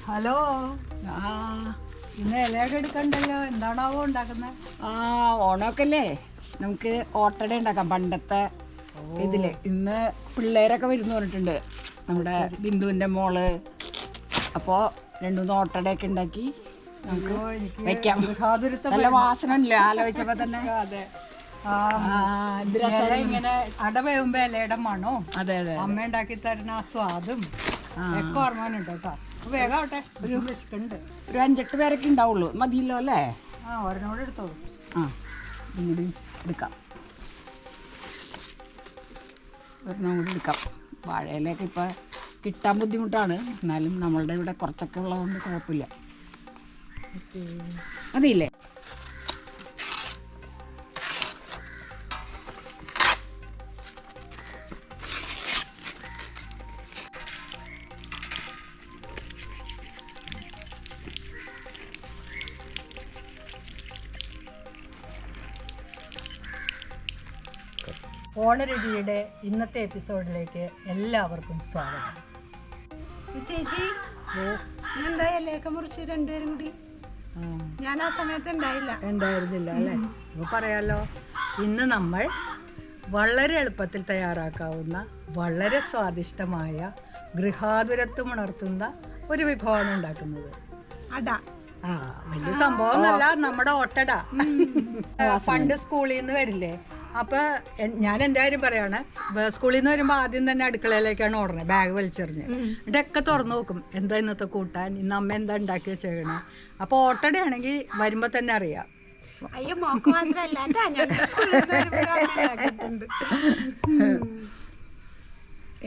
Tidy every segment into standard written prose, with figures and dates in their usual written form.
Hello. ഇന്ന് ഇലയൊക്കെ എടുക്കണ്ടല്ലോ, എന്താണാവോ ഉണ്ടാക്കുന്നത്? ഓണമൊക്കെ അല്ലേ, നമുക്ക് ഓട്ടട ഉണ്ടാക്കാം പണ്ടത്തെ ഇതില്. ഇന്ന് പിള്ളേരൊക്കെ വരുന്നു പറഞ്ഞിട്ടുണ്ട്, നമ്മുടെ ബിന്ദുവിൻ്റെ മോള്. അപ്പോൾ 2-3 ഓട്ടടയൊക്കെ ഉണ്ടാക്കി നമുക്ക് വെക്കാം. നല്ല വാസന ഇല്ല ആലോചിച്ചപ്പോ തന്നെ. അതെ, ഇങ്ങനെ അട വേവുമ്പോ ഇലയുടെ മണോ, അതെ അതെ, അമ്മ ഉണ്ടാക്കി തരുന്ന ആ സ്വാദും ഒക്കെ ഓർമ്മനുണ്ട് കേട്ടോ. വേഗം ആവട്ടെ, ഒരു വിശക്കുണ്ട്. ഒരു 5-8 പേരൊക്കെ ഉണ്ടാവുള്ളൂ, മതിയല്ലോ അല്ലേ? ഒരെണ്ണോട് എടുത്തോളൂ. ഇങ്ങോട്ട് എടുക്കാം, ഒരെണ്ണം കൂടി എടുക്കാം. വാഴയിലൊക്കെ ഇപ്പം കിട്ടാൻ ബുദ്ധിമുട്ടാണ്, എന്നാലും നമ്മളുടെ ഇവിടെ കുറച്ചൊക്കെ ഉള്ളതുകൊണ്ട് കുഴപ്പമില്ല. മതിയില്ലേ? ഓണരുചിയുടെ ഇന്നത്തെ എപ്പിസോഡിലേക്ക് എല്ലാവർക്കും സ്വാഗതം. ചേച്ചി എന്താ ഇലയൊക്കെ മുറിച്ച് രണ്ടുപേരും കൂടി? ഞാൻ ആ സമയത്ത് ഉണ്ടായിരുന്നില്ല അല്ലേ? അപ്പോൾ പറയാലോ, ഇന്ന് നമ്മൾ വളരെ എളുപ്പത്തിൽ തയ്യാറാക്കാവുന്ന വളരെ സ്വാദിഷ്ടമായ ഗൃഹാതുരത്വം ഉണർത്തുന്ന ഒരു വിഭവമാണ് ഉണ്ടാക്കുന്നത്. അട. വലിയ സംഭവമൊന്നുമല്ല, നമ്മുടെ ഓട്ടട. പണ്ട് സ്കൂളിൽ നിന്ന് വരില്ലേ, അപ്പോൾ ഞാൻ എൻ്റെ കാര്യം പറയാണ്, സ്കൂളിൽ നിന്ന് വരുമ്പോൾ ആദ്യം തന്നെ അടുക്കളയിലേക്കാണ് ഓടുന്നത്, ബാഗ് വലിച്ചെറിഞ്ഞ്. ഇതൊക്കെ തുറന്നു നോക്കും, എന്താ ഇന്നത്തെ കൂട്ടാൻ, ഇന്ന് അമ്മ എന്താ ഉണ്ടാക്കി വെച്ചേക്കണേ. അപ്പോൾ ഓട്ടടയാണെങ്കിൽ വരുമ്പോൾ തന്നെ അറിയാം. അയ്യോ, മോക്ക് മാത്രല്ല,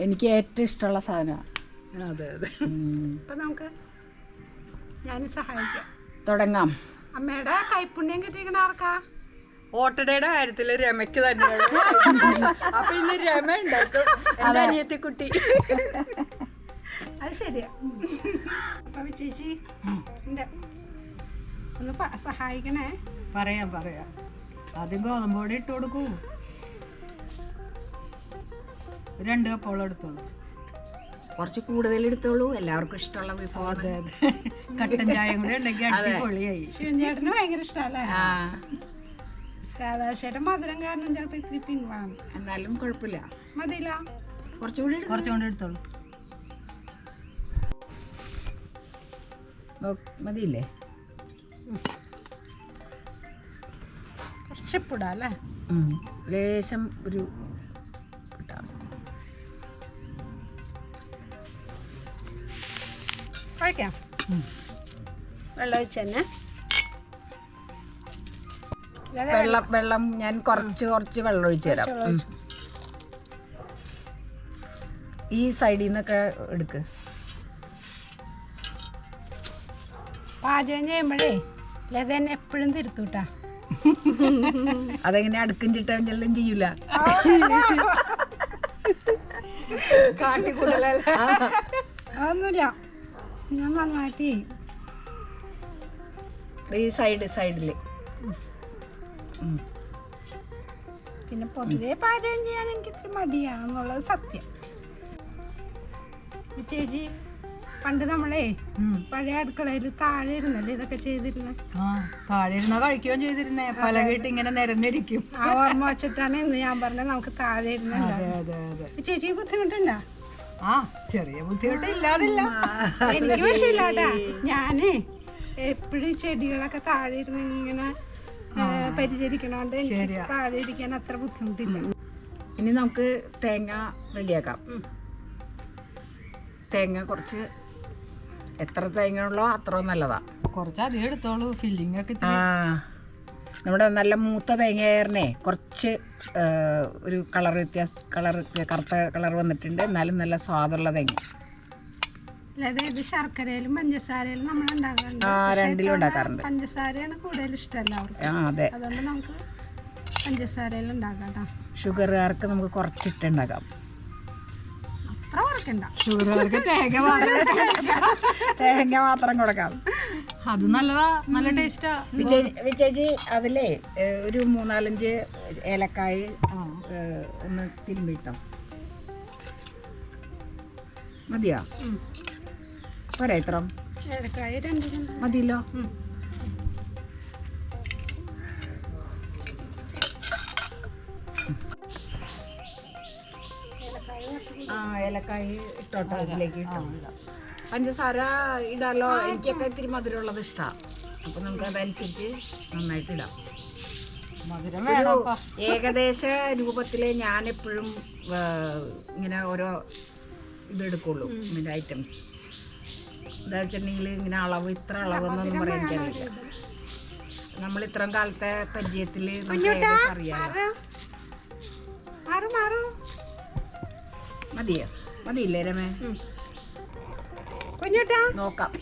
എനിക്ക് ഏറ്റവും ഇഷ്ടമുള്ള സാധനമാണ്. അതെ അതെ. ഇപ്പൊ നമുക്ക് ഞാൻ സഹായിക്കാം, തുടങ്ങാം. അമ്മയുടെ കൈപ്പുണ്യം കിട്ടിയിരിക്കണ ആർക്കാ? ഓട്ടടയുടെ കാര്യത്തിൽ രമയ്ക്ക് തന്നെയാണ്. അപ്പൊ ഇന്ന് രമ ഉണ്ടാക്കും, എന്റെ അനിയത്തി കുട്ടി. അത് ശരിയാ. അപ്പൊ ചേച്ചി ഒന്ന് സഹായിക്കണേ. പറയാം. ആദ്യം ഗോതമ്പോടി ഇട്ട് കൊടുക്കൂ. 2 കപ്പോളം എടുത്തോളൂ. കുറച്ച് കൂടുതൽ എടുത്തോളൂ, എല്ലാവർക്കും ഇഷ്ടമുള്ള വിഭവം. അതെ അതെ, കട്ടൻ ചായ കൂടെ ഉണ്ടെങ്കിൽ അടിപൊളിയായി. ശിവൻചേട്ടന് ഭയങ്കര ഇഷ്ടമല്ലേ? രാധാശേട്ടൻ മധുരം കാരണം ചിലപ്പോൾ ഇത്തിരി പിൻവാങ്ങും, എന്നാലും കുഴപ്പമില്ല. മതിയില്ല, കുറച്ചുകൂടി എടുത്തോളൂ. മതിയില്ലേ? കുറച്ചിപ്പിടാ അല്ലേ? ലേശം ഒരു കഴിക്കാം. വെള്ളം ഒഴിച്ച് തന്നെ. വെള്ളം ഞാൻ കുറച്ച് വെള്ളം ഒഴിച്ചു തരാം. ഈ സൈഡിൽ നിന്നൊക്കെ എടുക്ക്. പാചകം ചെയ്യുമ്പോഴേ ലത എന്നെ എപ്പോഴും തിരുത്തൂട്ടാ. അതെങ്ങനെ അടുക്കും ചിട്ടെല്ലാം ചെയ്യൂല. അതൊന്നുമില്ല, ഞാൻ നന്നായിട്ട് ചെയ്യും. ഈ സൈഡില്. പിന്നെ പൊതുവെ പാചകം ചെയ്യാൻ എനിക്ക് ഇത്തിരി മടിയാണെന്നുള്ളത് സത്യം. ചേച്ചി, പണ്ട് നമ്മളെ പഴയ അടുക്കളയിൽ താഴെ ഇരുന്നല്ലേ ഇതൊക്കെ ചെയ്തിരുന്നത്? താഴെ ഇരുന്ന കഴിക്കുകയും ചെയ്തിരുന്നേ, പലകയിട്ട് ഇങ്ങനെ നിരന്നിരിക്കും. ആ ഓർമ്മ വെച്ചിട്ടാണ് ഇന്ന് ഞാൻ പറഞ്ഞത് നമുക്ക് താഴെ ഇരുന്നുണ്ടാവും. ചേച്ചി ബുദ്ധിമുട്ടുണ്ടോ? ചെറിയ ബുദ്ധിമുട്ട് ഇല്ലാതില്ല. എനിക്ക് വിഷയമില്ലാട്ടാ, ഞാനേ എപ്പോഴും ചെടികളൊക്കെ താഴെ ഇരുന്ന് ഇങ്ങനെ പരിചരിക്കണോണ്ട് എനിക്ക് താഴെ ഇരിക്കാൻ അത്ര ബുദ്ധിമുട്ടില്ല. ഇനി നമുക്ക് തേങ്ങ റെഡിയാക്കാം. തേങ്ങ കുറച്ച്, എത്ര തേങ്ങ ഉള്ളോ അത്ര നല്ലതാ. കുറച്ച് അധികം എടുത്തോളൂ, ഫില്ലിംഗ് ഒക്കെ. നമ്മുടെ നല്ല മൂത്ത തേങ്ങയായിരുന്നേ കുറച്ച് ഒരു കറുത്ത കളർ വന്നിട്ടുണ്ട്, എന്നാലും നല്ല സ്വാദുള്ള തേങ്ങ. ഇത് ശർക്കരയിലും പഞ്ചസാരയിലും നമ്മൾ ഉണ്ടാക്കാറുണ്ട്. രണ്ടിലും ഉണ്ടാക്കാറുണ്ട്. പഞ്ചസാരയാണ് കൂടുതൽ ഇഷ്ടം എല്ലാവർക്കും. അതെ, അതുകൊണ്ട് നമുക്ക് പഞ്ചസാരയിൽ ഉണ്ടാക്കാം. ഷുഗറുകാർക്ക് നമുക്ക് കുറച്ചിട്ടുണ്ടാക്കാം. അത്ര കുറയ്ക്കണ്ട, ഷുഗറുകാർക്ക് തേങ്ങ മാത്രം കൊടുക്കാം. അത് നല്ലതാ, നല്ല ടേസ്റ്റാ. വിജയജി അതിലേ ഒരു 3-4 ഏലക്കായ് ഒന്ന് തിരുമ്പിട്ടോ. മതിയോ? പോരാ ഇത്ര? ഏലക്കായ 2 മതിയല്ലോ. ആ ഏലക്കായ ഇട്ടോട്ടോ, ഇതിലേക്ക് ഇട്ടോ. പഞ്ചസാര ഇടാലോ, എനിക്കൊക്കെ ഇത്തിരി മധുരമുള്ളത് ഇഷ്ടമാണ്. അപ്പം നമുക്ക് അതനുസരിച്ച് നന്നായിട്ട് ഇടാം. മധുരം ഒരു വേണം. ഏകദേശ രൂപത്തിൽ ഞാനെപ്പോഴും ഇങ്ങനെ ഓരോ ഇതെടുക്കുള്ളൂ, ഇതിൻ്റെ ഐറ്റംസ്. എന്താ വെച്ചിട്ടുണ്ടെങ്കിൽ ഇങ്ങനെ അളവ് ഇത്ര അളവെന്നൊന്നും പറയാൻ എനിക്കറിയില്ല. നമ്മൾ ഇത്രയും കാലത്തെ പരിചയത്തിൽ നമുക്ക് ഏകദേശം അറിയാം. മതിയോ? മതിയില്ലേ രമേ? കുഞ്ഞുട്ടാ നോക്കാം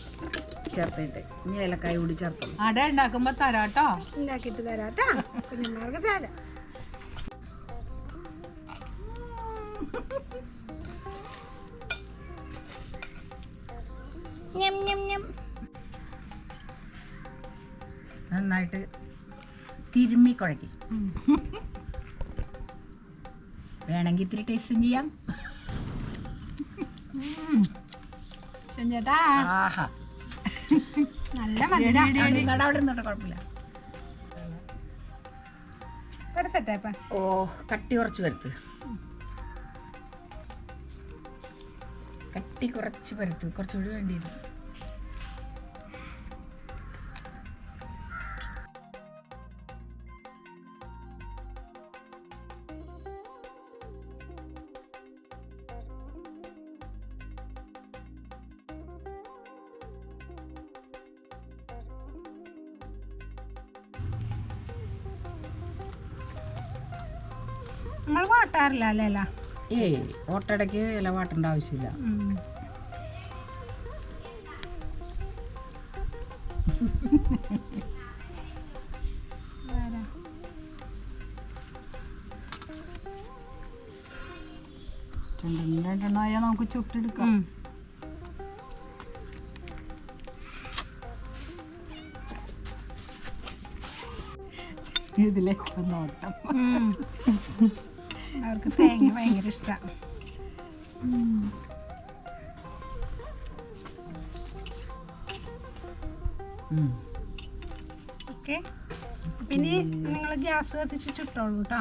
ചേർത്തിട്ട്. ഇനി ഏലക്കായ കൂടി ചേർത്തോളൂ. അട ഉണ്ടാക്കുമ്പോ തരാട്ടോ. ഉണ്ടാക്കിയിട്ട് തരാട്ടാ, കുഞ്ഞന്മാർക്ക് തരാം. നന്നായിട്ട് തിരുമ്മി കുഴക്കി. വേണമെങ്കിൽ ഇത്തിരി ടേസ്റ്റും ചെയ്യാം. കുഞ്ഞേട്ടാ ആഹാ, നല്ല മധുരം. അവിടെ നിന്നോട്ടെ, കുഴപ്പമില്ല. എടുത്തട്ടേപ്പാ. ഓ, കട്ടി കുറച്ച് വരുത്ത്, കട്ടി കുറച്ച് വരുത്ത്, കുറച്ചുകൂടി വേണ്ടിയത്. നമ്മൾ വാട്ടാറില്ല അല്ലേ? ഏയ്, ഓട്ടടയ്ക്ക് ഇല വാട്ടേണ്ട ആവശ്യമില്ല. രണ്ടെണ്ണമായ നമുക്ക് ചുട്ടെടുക്കാം. ഇതിലേക്ക് നോട്ടം. അവർക്ക് തേങ്ങ ഭയങ്കര ഇഷ്ടമാണ്. ഓക്കെ, പിന്നെ നിങ്ങൾ ഗ്യാസ് കത്തിച്ച് ചുട്ടോളൂ കേട്ടോ.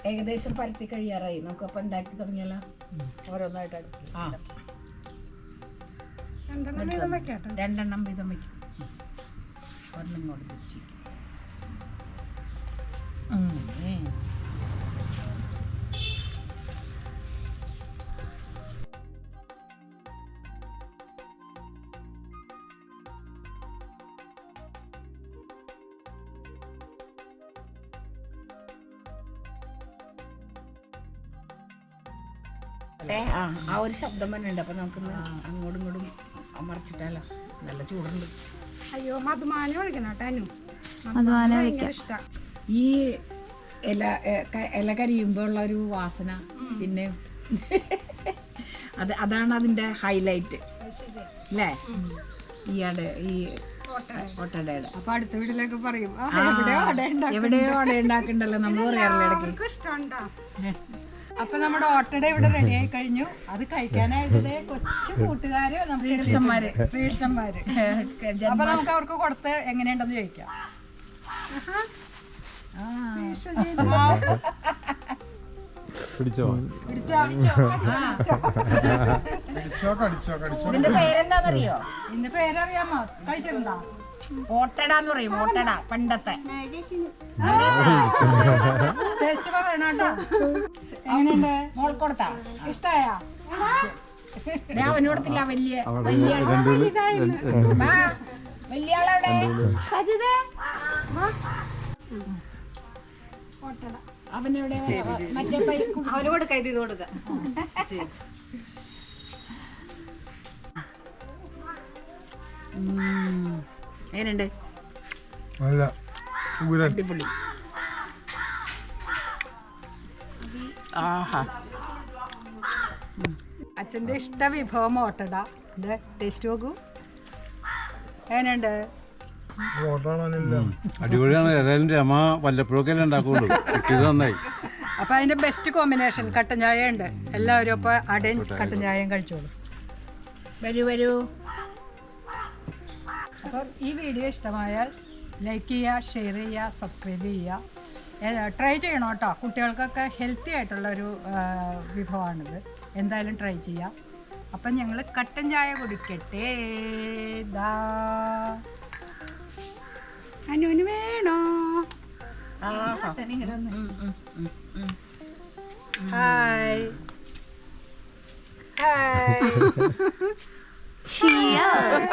ഏകദേശം പരത്തി കഴിയാറായി. നമുക്കപ്പം ഉണ്ടാക്കി തുടങ്ങിയാലോ? ഓരോന്നായിട്ട് അടുപ്പിൽ. ആ, 2 വീതം വെക്കാട്ടോ. 2 വീതം വയ്ക്കും. ഒരെണ്ണം ഇങ്ങോട്ട് വെച്ച്. ആ ഒരു ശബ്ദം തന്നെ ഉണ്ട്. അപ്പം നമുക്കൊന്ന് അങ്ങോട്ടും ഇങ്ങോട്ടും മറിച്ചിട്ടാലോ? നല്ല ചൂടുണ്ട്. അയ്യോ, മധുമാന വിളിക്കണം കേട്ടോ. മധുമാന ഭയങ്കര ഇഷ്ടമാണ്. ഈ ഇല കരിയുമ്പോൾ ഉള്ള ഒരു വാസന, പിന്നെ അതാണ് അതിൻ്റെ ഹൈലൈറ്റ് അല്ലേ? ഈ ഓട്ടടയുടെ. അപ്പൊ അടുത്ത വീട്ടിലേക്ക് പറയും എവിടെയോ അട ഉണ്ടാക്കണ്ടല്ലോ, നമ്മൾ പറയാറില്ല ഇടയ്ക്ക്. അവർക്ക് ഇഷ്ടമുണ്ടോ? അപ്പൊ നമ്മുടെ ഓട്ടട ഇവിടെ റെഡി ആയി കഴിഞ്ഞു. അത് കഴിക്കാനായിട്ട് കൊച്ചു കൂട്ടുകാര്, ശ്രീകൃഷ്ണന്മാര്. അപ്പൊ നമുക്ക് അവർക്ക് കൊടുത്ത് എങ്ങനെയുണ്ടെന്ന് ചോദിക്കാം. ഇതിന്റെ പേരെന്താന്നറിയോ? ഇന്ന് പേരറിയാമോ? കഴിച്ചിട്ടുണ്ടോ? ഓട്ടട എന്ന് പറയും. ഓട്ടട പണ്ടത്തെ. ടേസ്റ്റ് പറയണോ? എങ്ങനെയുണ്ട്? മോൾ കൊടുത്താ ഇഷ്ടായാ? അവന് കൊടുത്തില്ല. വലിയ ആളവിടെ അവനെവിടെ? മറ്റേ അവന് കൊടുക്ക, ഇത് കൊടുക്ക. എങ്ങനെയുണ്ട്? അടിപൊളി. ആഹാ, അച്ഛൻ്റെ ഇഷ്ട വിഭവം ഓട്ടട. ഇത് ടേസ്റ്റ് നോക്കൂ, എങ്ങനെയുണ്ട്? അടിപൊളിയാണ്. ഏതായാലും രമ വല്ലപ്പോഴൊക്കെ അല്ലേ ഉണ്ടാക്കുള്ളൂ. കിട്ടിയത് നന്നായി. അപ്പം അതിൻ്റെ ബെസ്റ്റ് കോമ്പിനേഷൻ കട്ടൻ ചായ ഉണ്ട്. എല്ലാവരും അപ്പോൾ അടയും കട്ടൻ ചായയും കഴിച്ചോളൂ. വരൂ വരൂ. അപ്പം ഈ വീഡിയോ ഇഷ്ടമായാൽ ലൈക്ക് ചെയ്യുക, ഷെയർ ചെയ്യുക, സബ്സ്ക്രൈബ് ചെയ്യുക. ട്രൈ ചെയ്യണം കേട്ടോ. കുട്ടികൾക്കൊക്കെ ഹെൽത്തി ആയിട്ടുള്ളൊരു വിഭവമാണിത്. എന്തായാലും ട്രൈ ചെയ്യാം. അപ്പം ഞങ്ങൾ കട്ടൻ ചായ കുടിക്കട്ടെ. അനുവിന് വേണോ? Hi Cheers.